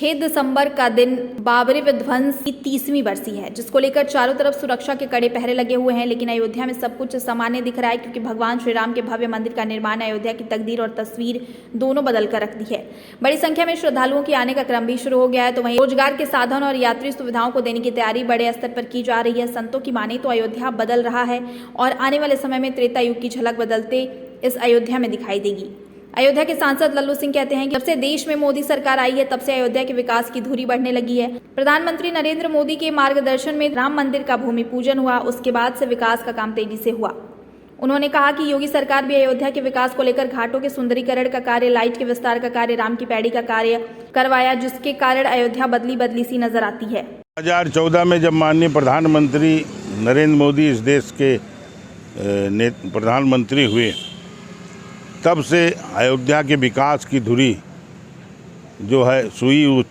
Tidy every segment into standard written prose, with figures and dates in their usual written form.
6 दिसंबर का दिन बाबरी विध्वंस की 30वीं बरसी है, जिसको लेकर चारों तरफ सुरक्षा के कड़े पहरे लगे हुए हैं। लेकिन अयोध्या में सब कुछ सामान्य दिख रहा है, क्योंकि भगवान श्री राम के भव्य मंदिर का निर्माण अयोध्या की तकदीर और तस्वीर दोनों बदल कर रख दी है। बड़ी संख्या में श्रद्धालुओं के आने का क्रम भी शुरू हो गया है, तो वहीं रोजगार के साधन और यात्री सुविधाओं को देने की तैयारी बड़े स्तर पर की जा रही है। संतों की माने तो अयोध्या बदल रहा है और आने वाले समय में त्रेता युग की झलक बदलते इस अयोध्या में दिखाई देगी। अयोध्या के सांसद लल्लू सिंह कहते हैं कि जब से देश में मोदी सरकार आई है, तब से अयोध्या के विकास की धुरी बढ़ने लगी है। प्रधानमंत्री नरेंद्र मोदी के मार्गदर्शन में राम मंदिर का भूमि पूजन हुआ, उसके बाद से विकास का काम तेजी से हुआ। उन्होंने कहा कि योगी सरकार भी अयोध्या के विकास को लेकर घाटों के सुंदरीकरण का कार्य, लाइट के विस्तार का कार्य, राम की पैड़ी का कार्य करवाया, जिसके कारण अयोध्या बदली बदली सी नजर आती है। 2014 में जब माननीय प्रधानमंत्री नरेंद्र मोदी इस देश के प्रधानमंत्री हुए, तब से अयोध्या के विकास की धुरी जो है सुई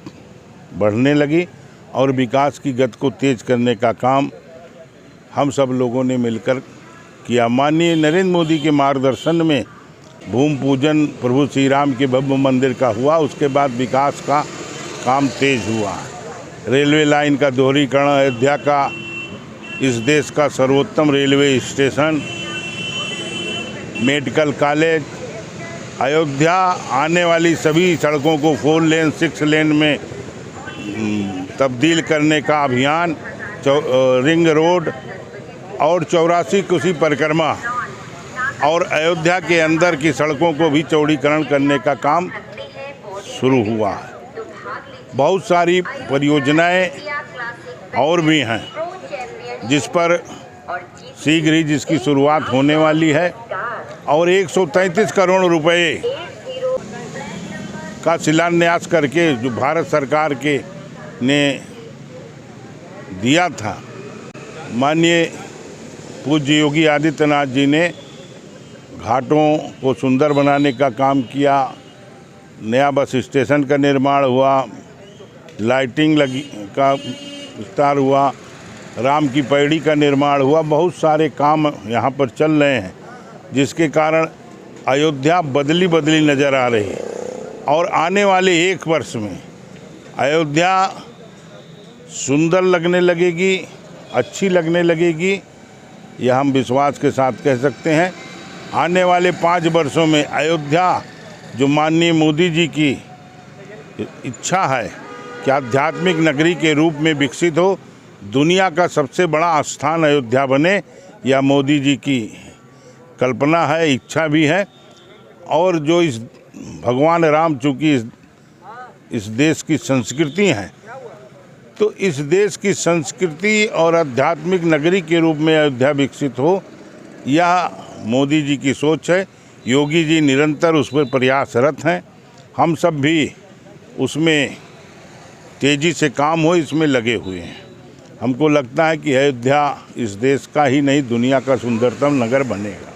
बढ़ने लगी और विकास की गति को तेज करने का काम हम सब लोगों ने मिलकर किया। माननीय नरेंद्र मोदी के मार्गदर्शन में भूमि पूजन प्रभु श्री राम के भव्य मंदिर का हुआ, उसके बाद विकास का काम तेज हुआ। रेलवे लाइन का दोहरीकरण, अयोध्या का इस देश का सर्वोत्तम railway station, medical college, Ayodhya आने वाली सभी सड़कों को 4 लेन 6 लेन में तब्दील करने का अभियान, रिंग रोड और 84 कोसी परिक्रमा और अयोध्या के अंदर की सड़कों को भी चौड़ीकरण करने का काम शुरू हुआ है। बहुत सारी परियोजनाएं और भी हैं, जिस पर शीघ्र ही जिसकी शुरुआत होने वाली है और 133 करोड़ रुपए का शिलान्यास करके जो भारत सरकार के ने दिया था, माननीय पूज्य योगी आदित्यनाथ जी ने घाटों को सुंदर बनाने का काम किया, नया बस स्टेशन का निर्माण हुआ, लाइटिंग लगी का विस्तार हुआ, राम की पैड़ी का निर्माण हुआ। बहुत सारे काम यहाँ पर चल रहे हैं, जिसके कारण अयोध्या बदली बदली नज़र आ रही है और आने वाले 1 वर्ष में अयोध्या सुंदर लगने लगेगी, अच्छी लगने लगेगी, यह हम विश्वास के साथ कह सकते हैं। आने वाले 5 वर्षों में अयोध्या जो माननीय मोदी जी की इच्छा है कि आध्यात्मिक नगरी के रूप में विकसित हो, दुनिया का सबसे बड़ा स्थान अयोध्या बने, यह मोदी जी की कल्पना है, इच्छा भी है। और जो इस भगवान राम चूँकि इस देश की संस्कृति है, तो इस देश की संस्कृति और आध्यात्मिक नगरी के रूप में अयोध्या विकसित हो, यह मोदी जी की सोच है। योगी जी निरंतर उस पर प्रयासरत हैं, हम सब भी उसमें तेज़ी से काम हो इसमें लगे हुए हैं। हमको लगता है कि अयोध्या इस देश का ही नहीं, दुनिया का सुंदरतम नगर बनेगा।